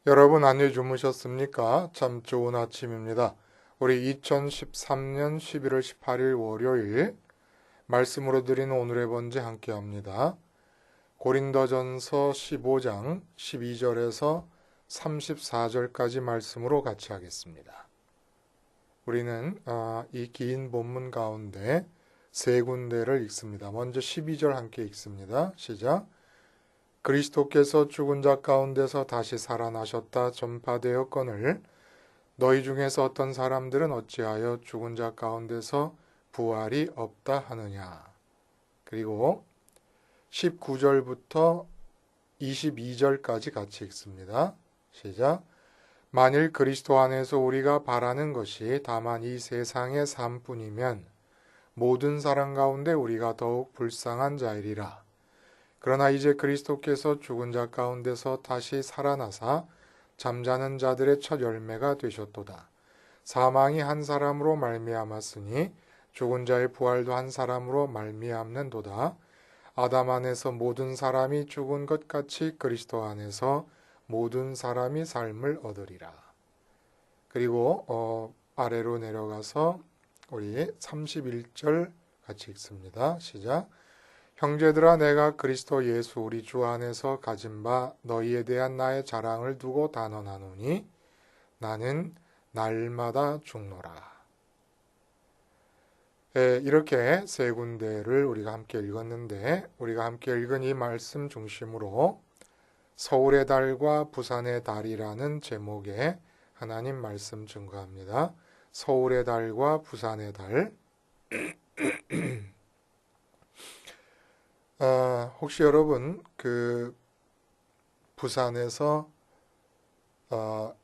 여러분 안녕히 주무셨습니까? 참 좋은 아침입니다. 우리 2013년 11월 18일 월요일 말씀으로 드리는 오늘의 번제 함께 합니다. 고린도전서 15장 12절에서 34절까지 말씀으로 같이 하겠습니다. 우리는 이 긴 본문 가운데 세 군데를 읽습니다. 먼저 12절 함께 읽습니다. 시작. 그리스도께서 죽은 자 가운데서 다시 살아나셨다 전파되었거늘 너희 중에서 어떤 사람들은 어찌하여 죽은 자 가운데서 부활이 없다 하느냐. 그리고 19절부터 22절까지 같이 읽습니다. 시작. 만일 그리스도 안에서 우리가 바라는 것이 다만 이 세상의 삶뿐이면 모든 사람 가운데 우리가 더욱 불쌍한 자이리라. 그러나 이제 그리스도께서 죽은 자 가운데서 다시 살아나사 잠자는 자들의 첫 열매가 되셨도다. 사망이 한 사람으로 말미암았으니 죽은 자의 부활도 한 사람으로 말미암는도다. 아담 안에서 모든 사람이 죽은 것 같이 그리스도 안에서 모든 사람이 삶을 얻으리라. 그리고 아래로 내려가서 우리 31절 같이 읽습니다. 시작. 형제들아 내가 그리스도 예수 우리 주 안에서 가진 바 너희에 대한 나의 자랑을 두고 단언하노니 나는 날마다 죽노라. 이렇게 세 군데를 우리가 함께 읽었는데 우리가 함께 읽은 이 말씀 중심으로 서울의 달과 부산의 달이라는 제목의 하나님 말씀 증거합니다. 서울의 달과 부산의 달. 혹시 여러분 부산에서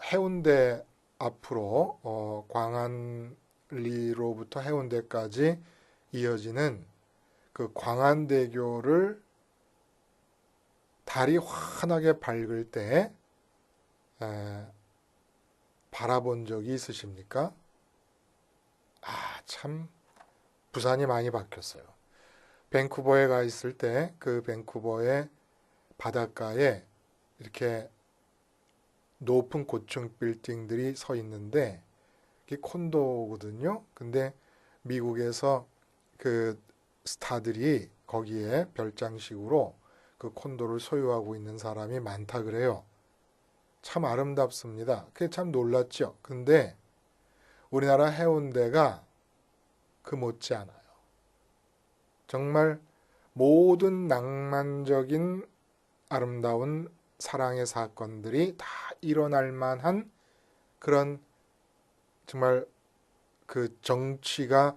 해운대 앞으로 광안리로부터 해운대까지 이어지는 그 광안대교를 달이 환하게 밝을 때 바라본 적이 있으십니까? 참 부산이 많이 바뀌었어요. 밴쿠버에 가 있을 때 그 밴쿠버의 바닷가에 이렇게 높은 고층 빌딩들이 서 있는데 이게 콘도거든요. 근데 미국에서 그 스타들이 거기에 별장식으로 그 콘도를 소유하고 있는 사람이 많다 그래요. 참 아름답습니다. 그게 참 놀랐죠. 근데 우리나라 해운대가 그 못지않아요. 정말 모든 낭만적인 아름다운 사랑의 사건들이 다 일어날 만한 그런 정말 그 정취가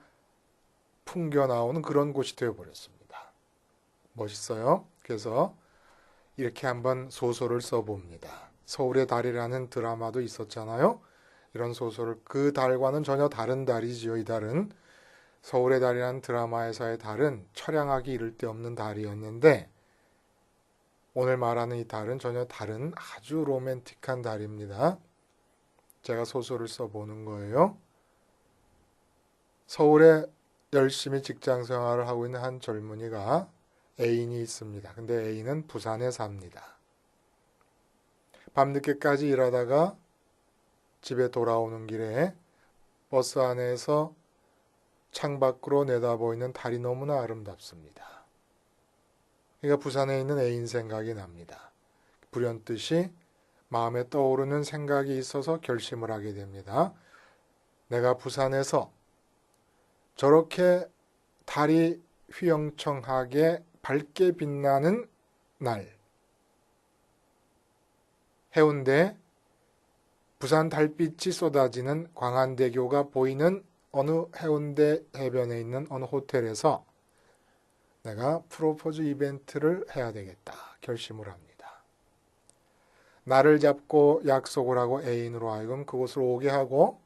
풍겨 나오는 그런 곳이 되어버렸습니다. 멋있어요. 그래서 이렇게 한번 소설을 써봅니다. 서울의 달이라는 드라마도 있었잖아요. 이런 소설을 그 달과는 전혀 다른 달이지요. 이 달은 서울의 달이라는 드라마에서의 달은 처량하기 이를 데 없는 달이었는데 오늘 말하는 이 달은 전혀 다른 아주 로맨틱한 달입니다. 제가 소설을 써보는 거예요. 서울에 열심히 직장 생활을 하고 있는 한 젊은이가 애인이 있습니다. 근데 애인은 부산에 삽니다. 밤늦게까지 일하다가 집에 돌아오는 길에 버스 안에서 창밖으로 내다보이는 달이 너무나 아름답습니다. 그러니까 부산에 있는 애인 생각이 납니다. 불현듯이 마음에 떠오르는 생각이 있어서 결심을 하게 됩니다. 내가 부산에서 저렇게 달이 휘영청하게 밝게 빛나는 날, 해운대 부산 달빛이 쏟아지는 광안대교가 보이는 어느 해운대 해변에 있는 어느 호텔에서 내가 프로포즈 이벤트를 해야 되겠다 결심을 합니다. 날을 잡고 약속을 하고 애인으로 하여금 그곳을 오게 하고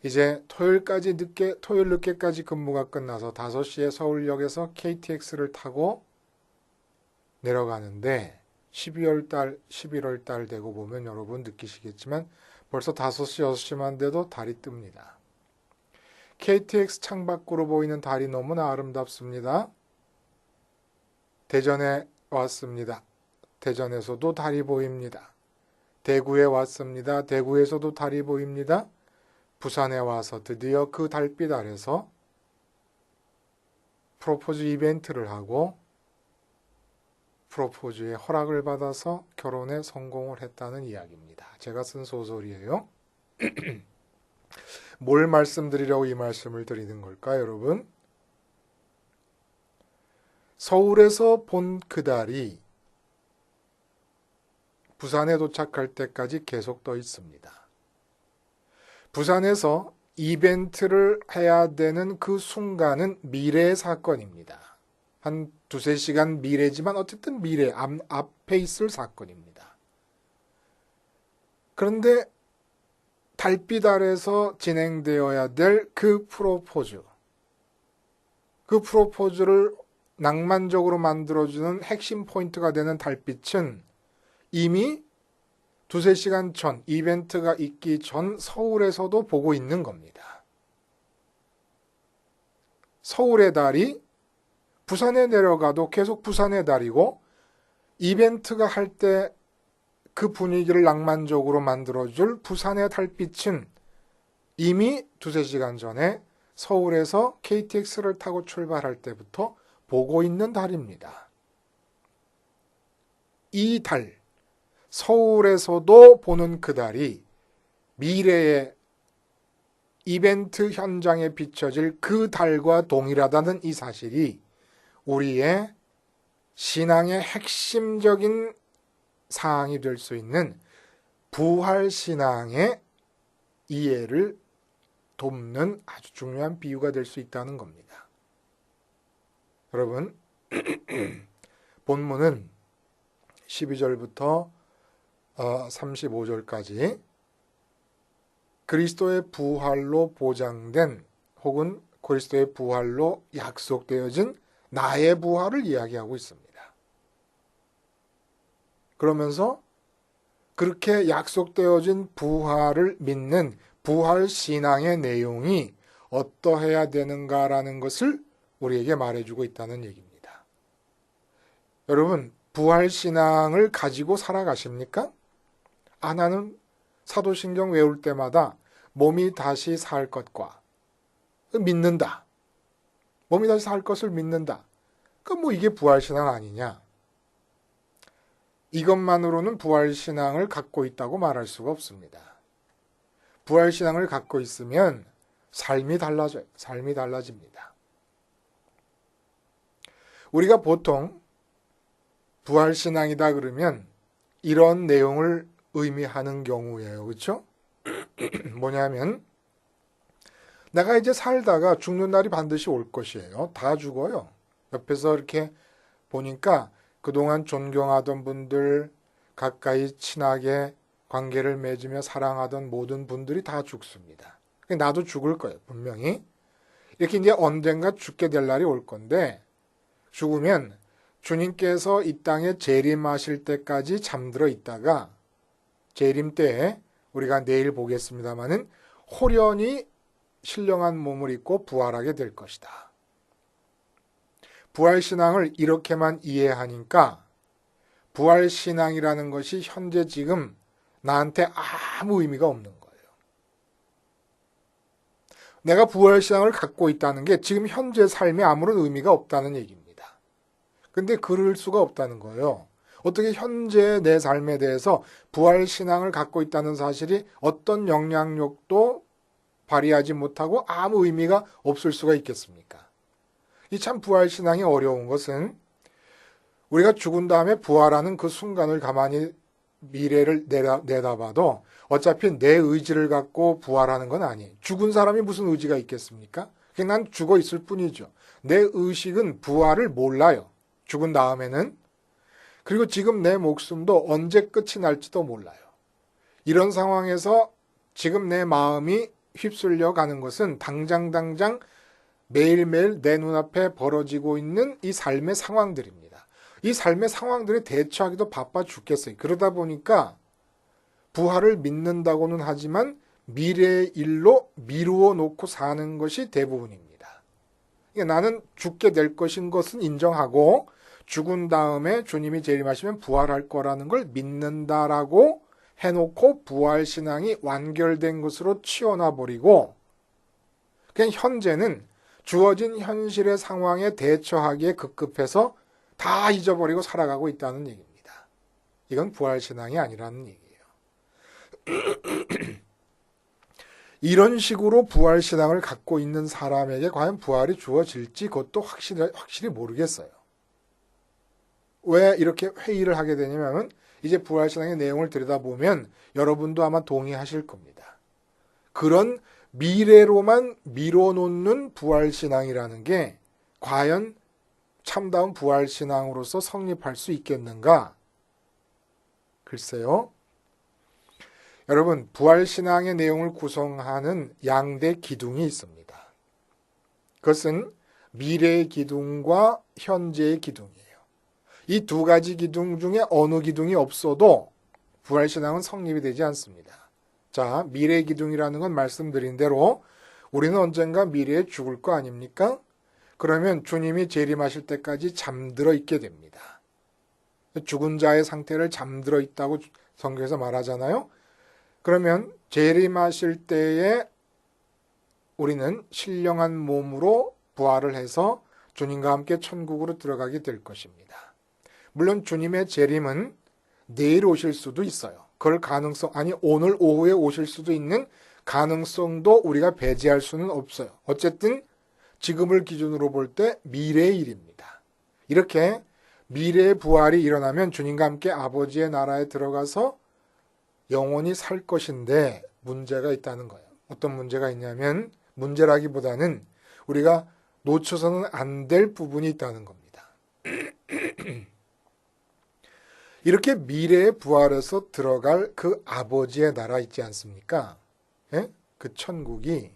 이제 토요일 늦게까지 근무가 끝나서 5시에 서울역에서 KTX를 타고 내려가는데 11월 달 되고 보면 여러분 느끼시겠지만 벌써 5시, 6시만 돼도 달이 뜹니다. KTX 창밖으로 보이는 달이 너무나 아름답습니다. 대전에 왔습니다. 대전에서도 달이 보입니다. 대구에 왔습니다. 대구에서도 달이 보입니다. 부산에 와서 드디어 그 달빛 아래서 프로포즈 이벤트를 하고 프로포즈의 허락을 받아서 결혼에 성공을 했다는 이야기입니다. 제가 쓴 소설이에요. 뭘 말씀드리려고 이 말씀을 드리는 걸까요, 여러분? 서울에서 본 그 달이 부산에 도착할 때까지 계속 떠 있습니다. 부산에서 이벤트를 해야 되는 그 순간은 미래의 사건입니다. 한 두세 시간 미래지만 어쨌든 미래 앞에 있을 사건입니다. 그런데 달빛 아래서 진행되어야 될 그 프로포즈를 낭만적으로 만들어주는 핵심 포인트가 되는 달빛은 이미 두세 시간 전, 이벤트가 있기 전 서울에서도 보고 있는 겁니다. 서울의 달이 부산에 내려가도 계속 부산의 달이고, 이벤트가 할 때 그 분위기를 낭만적으로 만들어줄 부산의 달빛은 이미 두세 시간 전에 서울에서 KTX를 타고 출발할 때부터 보고 있는 달입니다. 이 달, 서울에서도 보는 그 달이 미래의 이벤트 현장에 비춰질 그 달과 동일하다는 이 사실이 우리의 신앙의 핵심적인 사항이 될 수 있는 부활신앙의 이해를 돕는 아주 중요한 비유가 될 수 있다는 겁니다. 여러분, 본문은 12절부터 35절까지 그리스도의 부활로 보장된 혹은 그리스도의 부활로 약속되어진 나의 부활을 이야기하고 있습니다. 그러면서 그렇게 약속되어진 부활을 믿는 부활 신앙의 내용이 어떠해야 되는가라는 것을 우리에게 말해주고 있다는 얘기입니다. 여러분, 부활 신앙을 가지고 살아가십니까? 나는 사도신경 외울 때마다 몸이 다시 살 것과 믿는다. 몸이 다시 살 것을 믿는다. 그럼 이게 부활 신앙 아니냐? 이것만으로는 부활 신앙을 갖고 있다고 말할 수가 없습니다. 부활 신앙을 갖고 있으면 삶이 달라져요. 삶이 달라집니다. 우리가 보통 부활 신앙이다 그러면 이런 내용을 의미하는 경우예요. 그렇죠? 뭐냐면 내가 이제 살다가 죽는 날이 반드시 올 것이에요. 다 죽어요. 옆에서 이렇게 보니까 그동안 존경하던 분들, 가까이 친하게 관계를 맺으며 사랑하던 모든 분들이 다 죽습니다. 나도 죽을 거예요. 분명히. 이렇게 이제 언젠가 죽게 될 날이 올 건데 죽으면 주님께서 이 땅에 재림하실 때까지 잠들어 있다가 재림 때에 우리가 내일 보겠습니다마는 호련히 신령한 몸을 입고 부활하게 될 것이다. 부활신앙을 이렇게만 이해하니까 부활신앙이라는 것이 현재 지금 나한테 아무 의미가 없는 거예요. 내가 부활신앙을 갖고 있다는 게 지금 현재 삶에 아무런 의미가 없다는 얘기입니다. 근데 그럴 수가 없다는 거예요. 어떻게 현재 내 삶에 대해서 부활신앙을 갖고 있다는 사실이 어떤 영향력도 발휘하지 못하고 아무 의미가 없을 수가 있겠습니까? 이 참 부활신앙이 어려운 것은 우리가 죽은 다음에 부활하는 그 순간을 가만히 미래를 내다봐도 어차피 내 의지를 갖고 부활하는 건 아니에요. 죽은 사람이 무슨 의지가 있겠습니까? 그냥 난 죽어 있을 뿐이죠. 내 의식은 부활을 몰라요. 죽은 다음에는. 그리고 지금 내 목숨도 언제 끝이 날지도 몰라요. 이런 상황에서 지금 내 마음이 휩쓸려 가는 것은 당장 매일매일 내 눈앞에 벌어지고 있는 이 삶의 상황들입니다. 이 삶의 상황들에 대처하기도 바빠 죽겠어요. 그러다 보니까 부활을 믿는다고는 하지만 미래의 일로 미루어 놓고 사는 것이 대부분입니다. 그러니까 나는 죽게 될 것인 것은 인정하고 죽은 다음에 주님이 재림하시면 부활할 거라는 걸 믿는다라고 해놓고 부활신앙이 완결된 것으로 치워놔버리고 그냥 현재는 주어진 현실의 상황에 대처하기에 급급해서 다 잊어버리고 살아가고 있다는 얘기입니다. 이건 부활신앙이 아니라는 얘기예요. 이런 식으로 부활신앙을 갖고 있는 사람에게 과연 부활이 주어질지 그것도 확실히 모르겠어요. 왜 이렇게 회의를 하게 되냐면 이제 부활신앙의 내용을 들여다보면 여러분도 아마 동의하실 겁니다. 그런 미래로만 미뤄놓는 부활신앙이라는 게 과연 참다운 부활신앙으로서 성립할 수 있겠는가? 글쎄요. 여러분, 부활신앙의 내용을 구성하는 양대 기둥이 있습니다. 그것은 미래의 기둥과 현재의 기둥이에요. 이 두 가지 기둥 중에 어느 기둥이 없어도 부활신앙은 성립이 되지 않습니다. 자, 미래의 기둥이라는 건 말씀드린 대로 우리는 언젠가 미래에 죽을 거 아닙니까? 그러면 주님이 재림하실 때까지 잠들어 있게 됩니다. 죽은 자의 상태를 잠들어 있다고 성경에서 말하잖아요. 그러면 재림하실 때에 우리는 신령한 몸으로 부활을 해서 주님과 함께 천국으로 들어가게 될 것입니다. 물론 주님의 재림은 내일 오실 수도 있어요. 그럴 가능성, 아니 오늘 오후에 오실 수도 있는 가능성도 우리가 배제할 수는 없어요. 어쨌든 지금을 기준으로 볼 때 미래의 일입니다. 이렇게 미래의 부활이 일어나면 주님과 함께 아버지의 나라에 들어가서 영원히 살 것인데 문제가 있다는 거예요. 어떤 문제가 있냐면 문제라기보다는 우리가 놓쳐서는 안 될 부분이 있다는 겁니다. 이렇게 미래의 부활에서 들어갈 그 아버지의 나라 있지 않습니까? 예? 그 천국이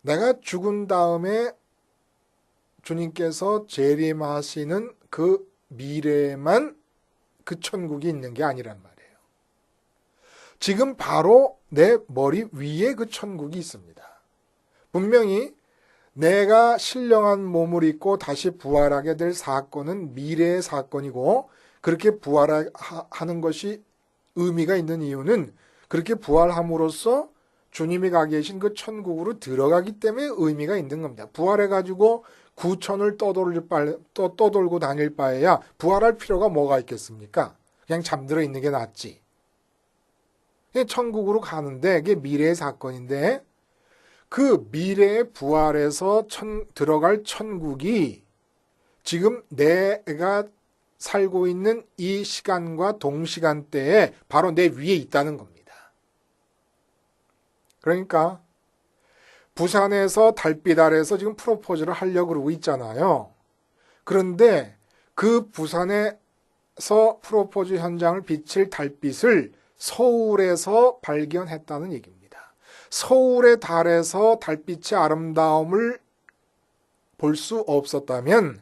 내가 죽은 다음에 주님께서 재림하시는 그 미래에만 그 천국이 있는 게 아니란 말이에요. 지금 바로 내 머리 위에 그 천국이 있습니다. 분명히 내가 신령한 몸을 입고 다시 부활하게 될 사건은 미래의 사건이고 그렇게 부활하는 것이 의미가 있는 이유는 그렇게 부활함으로써 주님이 가 계신 그 천국으로 들어가기 때문에 의미가 있는 겁니다. 부활해가지고 구천을 떠돌고 다닐 바에야 부활할 필요가 뭐가 있겠습니까? 그냥 잠들어 있는 게 낫지. 천국으로 가는데 이게 미래의 사건인데 그 미래의 부활에서 들어갈 천국이 지금 내가 살고 있는 이 시간과 동시간대에 바로 내 위에 있다는 겁니다. 그러니까 부산에서 달빛 아래에서 지금 프로포즈를 하려고 그러고 있잖아요. 그런데 그 부산에서 프로포즈 현장을 비칠 달빛을 서울에서 발견했다는 얘기입니다. 서울의 달에서 달빛의 아름다움을 볼 수 없었다면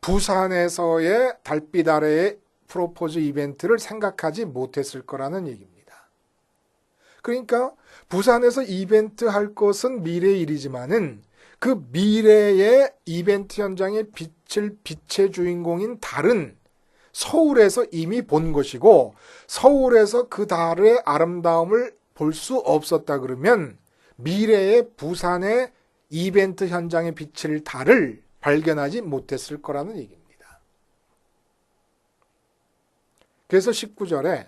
부산에서의 달빛 아래의 프로포즈 이벤트를 생각하지 못했을 거라는 얘기입니다. 그러니까 부산에서 이벤트 할 것은 미래의 일이지만은 그 미래의 이벤트 현장에 비칠 빛의 주인공인 달은 서울에서 이미 본 것이고 서울에서 그 달의 아름다움을 볼 수 없었다 그러면 미래의 부산의 이벤트 현장에 비칠 달을 발견하지 못했을 거라는 얘기입니다. 그래서 19절에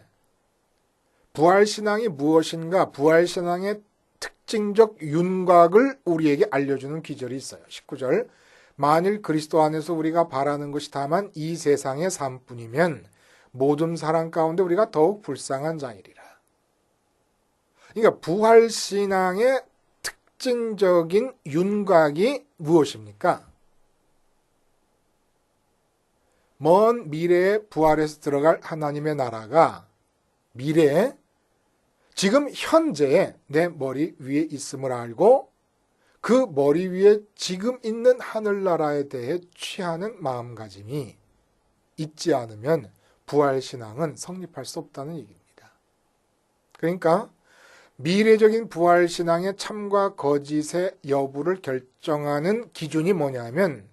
부활신앙이 무엇인가, 부활신앙의 특징적 윤곽을 우리에게 알려주는 기절이 있어요. 19절, 만일 그리스도 안에서 우리가 바라는 것이 다만 이 세상의 삶뿐이면 모든 사람 가운데 우리가 더욱 불쌍한 자이리라. 그러니까 부활신앙의 특징적인 윤곽이 무엇입니까? 먼 미래에 부활해서 들어갈 하나님의 나라가 미래에 지금 현재에 내 머리 위에 있음을 알고 그 머리 위에 지금 있는 하늘나라에 대해 취하는 마음가짐이 있지 않으면 부활신앙은 성립할 수 없다는 얘기입니다. 그러니까 미래적인 부활신앙의 참과 거짓의 여부를 결정하는 기준이 뭐냐면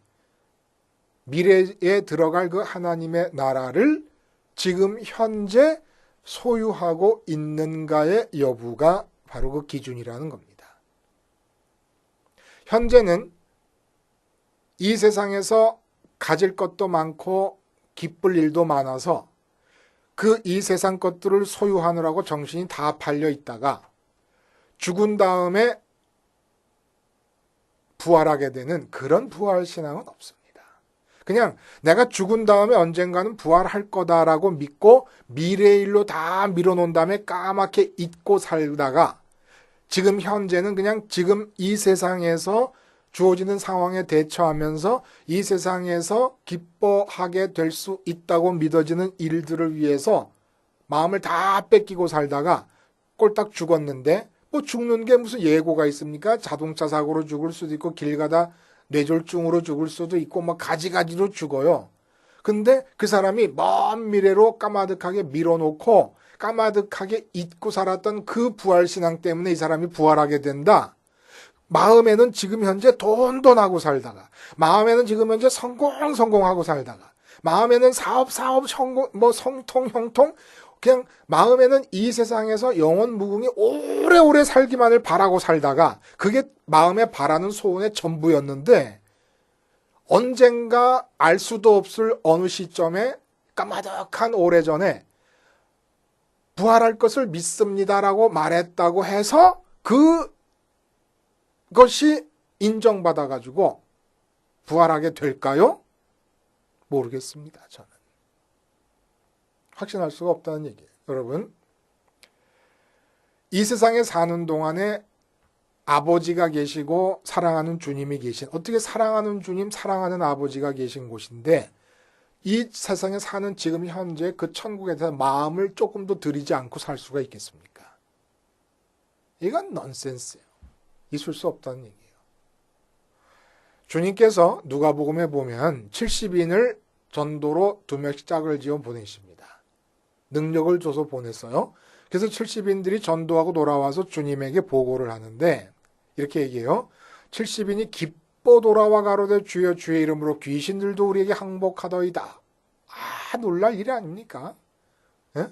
미래에 들어갈 그 하나님의 나라를 지금 현재 소유하고 있는가의 여부가 바로 그 기준이라는 겁니다. 현재는 이 세상에서 가질 것도 많고 기쁠 일도 많아서 그 이 세상 것들을 소유하느라고 정신이 다 팔려 있다가 죽은 다음에 부활하게 되는 그런 부활신앙은 없습니다. 그냥 내가 죽은 다음에 언젠가는 부활할 거다라고 믿고 미래의 일로 다 밀어놓은 다음에 까맣게 잊고 살다가 지금 현재는 그냥 지금 이 세상에서 주어지는 상황에 대처하면서 이 세상에서 기뻐하게 될 수 있다고 믿어지는 일들을 위해서 마음을 다 뺏기고 살다가 꼴딱 죽었는데 뭐 죽는 게 무슨 예고가 있습니까? 자동차 사고로 죽을 수도 있고 길 가다 뇌졸중으로 죽을 수도 있고 뭐 가지가지로 죽어요. 근데 그 사람이 먼 미래로 까마득하게 밀어놓고 까마득하게 잊고 살았던 그 부활신앙 때문에 이 사람이 부활하게 된다. 마음에는 지금 현재 돈도 나고 살다가 마음에는 지금 현재 성공하고 살다가 마음에는 사업 성공 뭐 성통 형통 그냥 마음에는 이 세상에서 영원 무궁히 오래오래 살기만을 바라고 살다가 그게 마음에 바라는 소원의 전부였는데 언젠가 알 수도 없을 어느 시점에 까마득한 오래전에 부활할 것을 믿습니다라고 말했다고 해서 그것이 인정받아가지고 부활하게 될까요? 모르겠습니다. 저는. 확신할 수가 없다는 얘기예요. 여러분, 이 세상에 사는 동안에 아버지가 계시고 사랑하는 주님이 계신 어떻게 사랑하는 주님, 사랑하는 아버지가 계신 곳인데 이 세상에 사는 지금 현재 그 천국에 대해서 마음을 조금도 들이지 않고 살 수가 있겠습니까? 이건 넌센스예요. 있을 수 없다는 얘기예요. 주님께서 누가복음에 보면 70인을 전도로 2명씩 짝을 지어 보내십니다. 능력을 줘서 보냈어요. 그래서 70인들이 전도하고 돌아와서 주님에게 보고를 하는데 이렇게 얘기해요. 70인이 기뻐 돌아와 가로되 주여 주의 이름으로 귀신들도 우리에게 항복하더이다. 놀랄 일이 아닙니까? 예?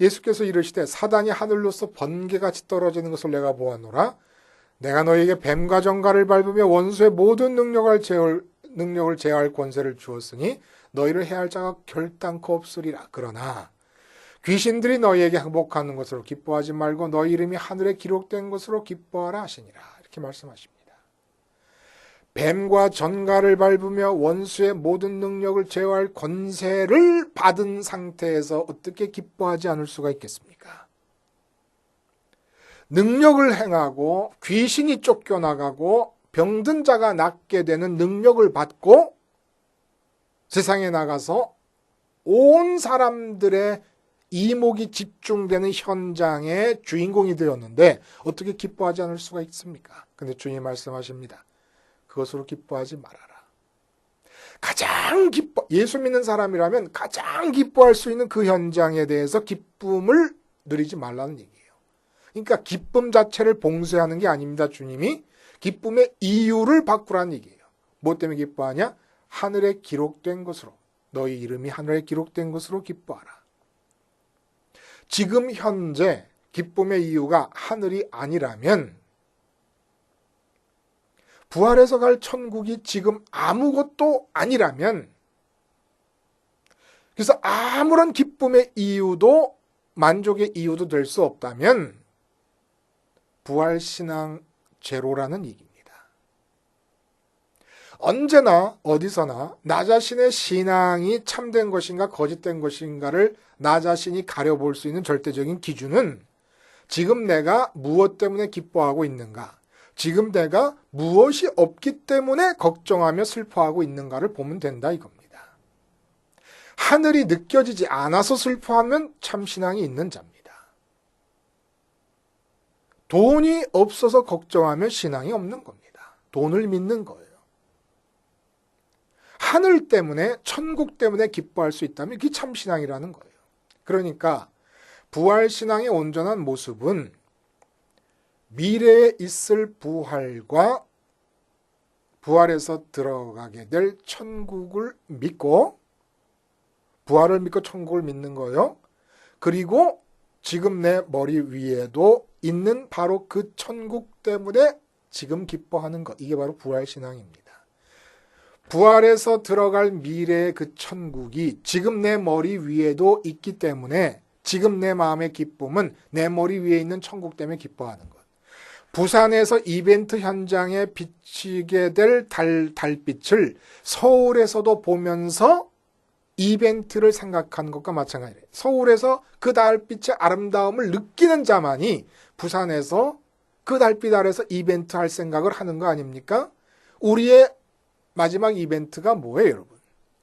예수께서 이르시되 사단이 하늘로서 번개같이 떨어지는 것을 내가 보았노라. 내가 너희에게 뱀과 정갈을 밟으며 원수의 모든 능력을 제어할 권세를 주었으니 너희를 해할 자가 결단코 없으리라. 그러나 귀신들이 너희에게 항복하는 것으로 기뻐하지 말고 너희 이름이 하늘에 기록된 것으로 기뻐하라 하시니라. 이렇게 말씀하십니다. 뱀과 전갈을 밟으며 원수의 모든 능력을 제어할 권세를 받은 상태에서 어떻게 기뻐하지 않을 수가 있겠습니까? 능력을 행하고 귀신이 쫓겨나가고 병든 자가 낫게 되는 능력을 받고 세상에 나가서 온 사람들의 이목이 집중되는 현장의 주인공이 되었는데 어떻게 기뻐하지 않을 수가 있습니까? 근데 주님 말씀하십니다. 그것으로 기뻐하지 말아라. 예수 믿는 사람이라면 가장 기뻐할 수 있는 그 현장에 대해서 기쁨을 누리지 말라는 얘기예요. 그러니까 기쁨 자체를 봉쇄하는 게 아닙니다. 주님이 기쁨의 이유를 바꾸라는 얘기예요. 뭐 때문에 기뻐하냐? 하늘에 기록된 것으로 너희 이름이 하늘에 기록된 것으로 기뻐하라. 지금 현재 기쁨의 이유가 하늘이 아니라면 부활해서 갈 천국이 지금 아무것도 아니라면 그래서 아무런 기쁨의 이유도 만족의 이유도 될 수 없다면 부활신앙 제로라는 얘기입니다. 언제나 어디서나 나 자신의 신앙이 참된 것인가 거짓된 것인가를 나 자신이 가려볼 수 있는 절대적인 기준은 지금 내가 무엇 때문에 기뻐하고 있는가, 지금 내가 무엇이 없기 때문에 걱정하며 슬퍼하고 있는가를 보면 된다 이겁니다. 하늘이 느껴지지 않아서 슬퍼하면 참신앙이 있는 자입니다. 돈이 없어서 걱정하면 신앙이 없는 겁니다. 돈을 믿는 거예요. 하늘 때문에 천국 때문에 기뻐할 수 있다면 그게 참신앙이라는 거예요. 그러니까 부활신앙의 온전한 모습은 미래에 있을 부활과 부활해서 들어가게 될 천국을 믿고 부활을 믿고 천국을 믿는 거예요. 그리고 지금 내 머리 위에도 있는 바로 그 천국 때문에 지금 기뻐하는 것. 이게 바로 부활신앙입니다. 부활해서 들어갈 미래의 그 천국이 지금 내 머리 위에도 있기 때문에 지금 내 마음의 기쁨은 내 머리 위에 있는 천국 때문에 기뻐하는 것. 부산에서 이벤트 현장에 비치게 될 달빛을 서울에서도 보면서 이벤트를 생각하는 것과 마찬가지예요. 서울에서 그 달빛의 아름다움을 느끼는 자만이 부산에서 그 달빛 아래서 이벤트 할 생각을 하는 거 아닙니까? 우리의 마지막 이벤트가 뭐예요, 여러분?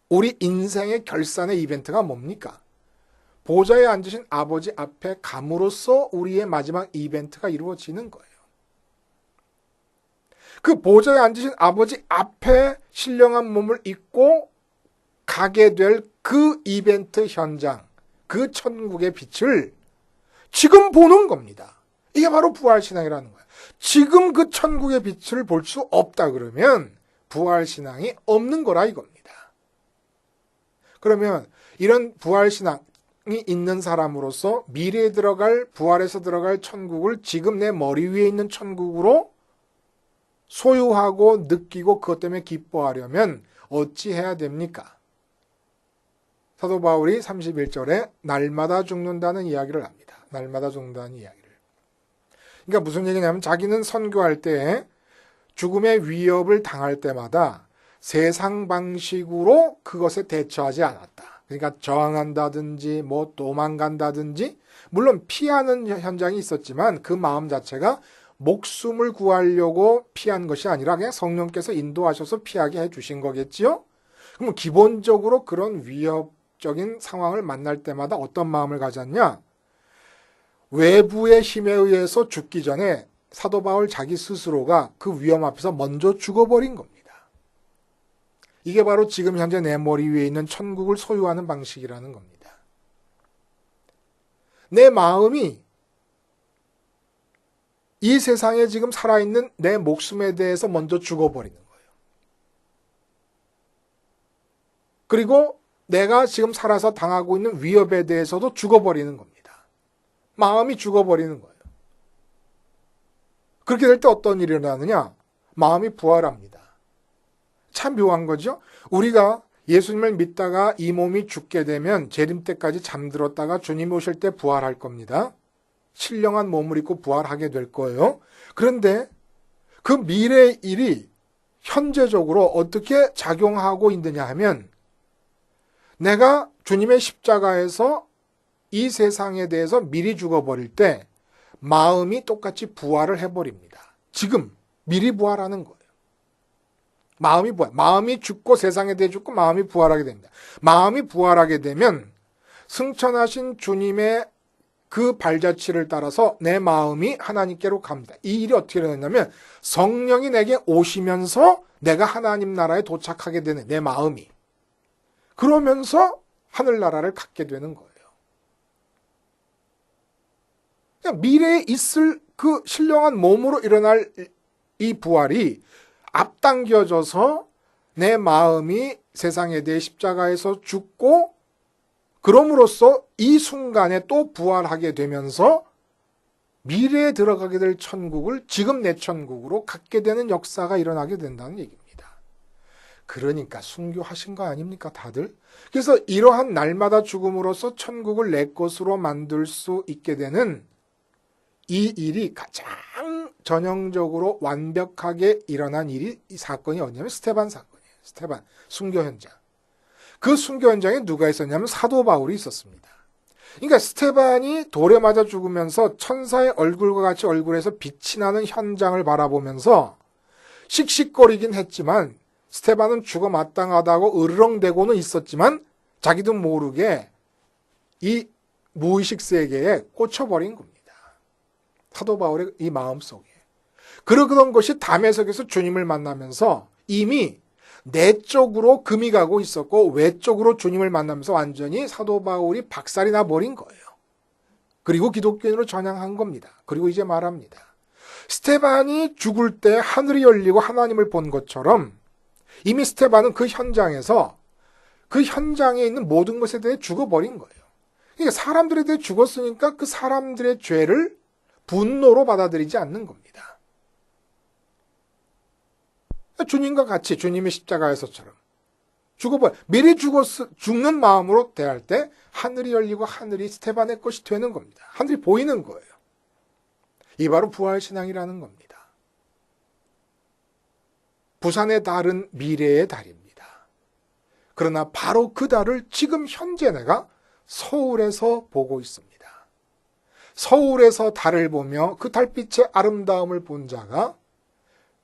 우리 인생의 결산의 이벤트가 뭡니까? 보좌에 앉으신 아버지 앞에 감으로써 우리의 마지막 이벤트가 이루어지는 거예요. 그 보좌에 앉으신 아버지 앞에 신령한 몸을 입고 가게 될 그 이벤트 현장, 그 천국의 빛을 지금 보는 겁니다. 이게 바로 부활신앙이라는 거예요. 지금 그 천국의 빛을 볼 수 없다 그러면 부활신앙이 없는 거라 이겁니다. 그러면 이런 부활신앙이 있는 사람으로서 미래에 들어갈, 부활에서 들어갈 천국을 지금 내 머리 위에 있는 천국으로 소유하고 느끼고 그것 때문에 기뻐하려면 어찌 해야 됩니까? 사도 바울이 31절에 날마다 죽는다는 이야기를 합니다. 날마다 죽는다는 이야기를. 그러니까 무슨 얘기냐면 자기는 선교할 때 죽음의 위협을 당할 때마다 세상 방식으로 그것에 대처하지 않았다. 그러니까 저항한다든지 뭐 도망간다든지 물론 피하는 현장이 있었지만 그 마음 자체가 목숨을 구하려고 피한 것이 아니라 그냥 성령께서 인도하셔서 피하게 해주신 거겠지요. 그럼 기본적으로 그런 위협적인 상황을 만날 때마다 어떤 마음을 가졌냐? 외부의 힘에 의해서 죽기 전에 사도 바울 자기 스스로가 그 위험 앞에서 먼저 죽어버린 겁니다. 이게 바로 지금 현재 내 머리 위에 있는 천국을 소유하는 방식이라는 겁니다. 내 마음이 이 세상에 지금 살아있는 내 목숨에 대해서 먼저 죽어버리는 거예요. 그리고 내가 지금 살아서 당하고 있는 위협에 대해서도 죽어버리는 겁니다. 마음이 죽어버리는 거예요. 그렇게 될 때 어떤 일이 일어나느냐? 마음이 부활합니다. 참 묘한 거죠? 우리가 예수님을 믿다가 이 몸이 죽게 되면 재림 때까지 잠들었다가 주님 오실 때 부활할 겁니다. 신령한 몸을 입고 부활하게 될 거예요. 그런데 그 미래의 일이 현재적으로 어떻게 작용하고 있느냐 하면 내가 주님의 십자가에서 이 세상에 대해서 미리 죽어버릴 때 마음이 똑같이 부활을 해버립니다. 지금 미리 부활하는 거예요. 마음이 부활. 마음이 죽고 세상에 대해 죽고 마음이 부활하게 됩니다. 마음이 부활하게 되면 승천하신 주님의 그 발자취를 따라서 내 마음이 하나님께로 갑니다. 이 일이 어떻게 일어났냐면 성령이 내게 오시면서 내가 하나님 나라에 도착하게 되는 내 마음이. 그러면서 하늘나라를 갖게 되는 거예요. 미래에 있을 그 신령한 몸으로 일어날 이 부활이 앞당겨져서 내 마음이 세상에 대해 십자가에서 죽고 그럼으로써 이 순간에 또 부활하게 되면서 미래에 들어가게 될 천국을 지금 내 천국으로 갖게 되는 역사가 일어나게 된다는 얘기입니다. 그러니까 순교하신 거 아닙니까 다들? 그래서 이러한 날마다 죽음으로써 천국을 내 것으로 만들 수 있게 되는 이 일이 가장 전형적으로 완벽하게 일어난 일이 이 사건이 어디냐면 스테반 사건이에요. 스테반 순교 현장. 그 순교 현장에 누가 있었냐면 사도 바울이 있었습니다. 그러니까 스테반이 돌에 맞아 죽으면서 천사의 얼굴과 같이 얼굴에서 빛이 나는 현장을 바라보면서 씩씩거리긴 했지만 스테반은 죽어 마땅하다고 으르렁대고는 있었지만 자기도 모르게 이 무의식 세계에 꽂혀버린 겁니다. 사도 바울의 이 마음속에. 그러던 것이 담에석에서 주님을 만나면서 이미 내적으로 금이 가고 있었고 외적으로 주님을 만나면서 완전히 사도 바울이 박살이 나버린 거예요. 그리고 기독교인으로 전향한 겁니다. 그리고 이제 말합니다. 스테반이 죽을 때 하늘이 열리고 하나님을 본 것처럼 이미 스테반은 그 현장에서 그 현장에 있는 모든 것에 대해 죽어버린 거예요. 그러니까 사람들에 대해 죽었으니까 그 사람들의 죄를 분노로 받아들이지 않는 겁니다. 주님과 같이 주님의 십자가에서처럼 미리 죽는 마음으로 대할 때 하늘이 열리고 하늘이 스테반의 것이 되는 겁니다. 하늘이 보이는 거예요. 이 바로 부활신앙이라는 겁니다. 부산의 달은 미래의 달입니다. 그러나 바로 그 달을 지금 현재 내가 서울에서 보고 있습니다. 서울에서 달을 보며 그 달빛의 아름다움을 본 자가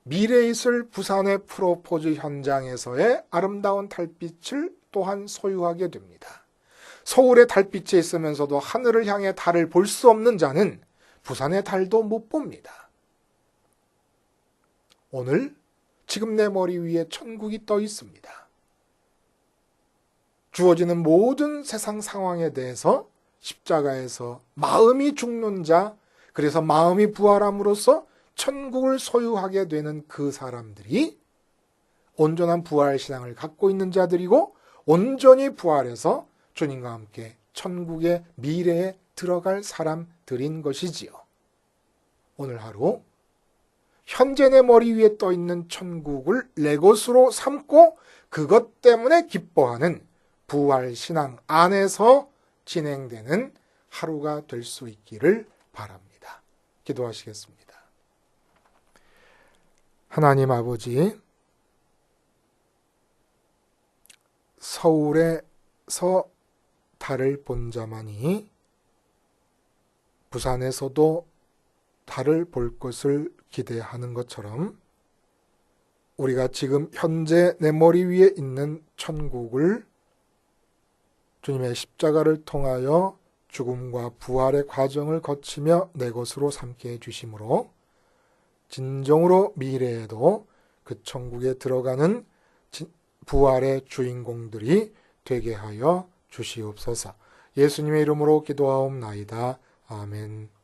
미래에 있을 부산의 프로포즈 현장에서의 아름다운 달빛을 또한 소유하게 됩니다. 서울의 달빛에 있으면서도 하늘을 향해 달을 볼 수 없는 자는 부산의 달도 못 봅니다. 오늘 지금 내 머리 위에 천국이 떠 있습니다. 주어지는 모든 세상 상황에 대해서 십자가에서 마음이 죽는 자, 그래서 마음이 부활함으로써 천국을 소유하게 되는 그 사람들이 온전한 부활신앙을 갖고 있는 자들이고 온전히 부활해서 주님과 함께 천국의 미래에 들어갈 사람들인 것이지요. 오늘 하루 현재 내 머리 위에 떠 있는 천국을 내 것으로 삼고 그것 때문에 기뻐하는 부활신앙 안에서 진행되는 하루가 될 수 있기를 바랍니다. 기도하시겠습니다. 하나님 아버지, 서울에서 달을 본 자만이 부산에서도 달을 볼 것을 기대하는 것처럼 우리가 지금 현재 내 머리 위에 있는 천국을 주님의 십자가를 통하여 죽음과 부활의 과정을 거치며 내 것으로 삼게 해주심으로 진정으로 미래에도 그 천국에 들어가는 부활의 주인공들이 되게 하여 주시옵소서. 예수님의 이름으로 기도하옵나이다. 아멘.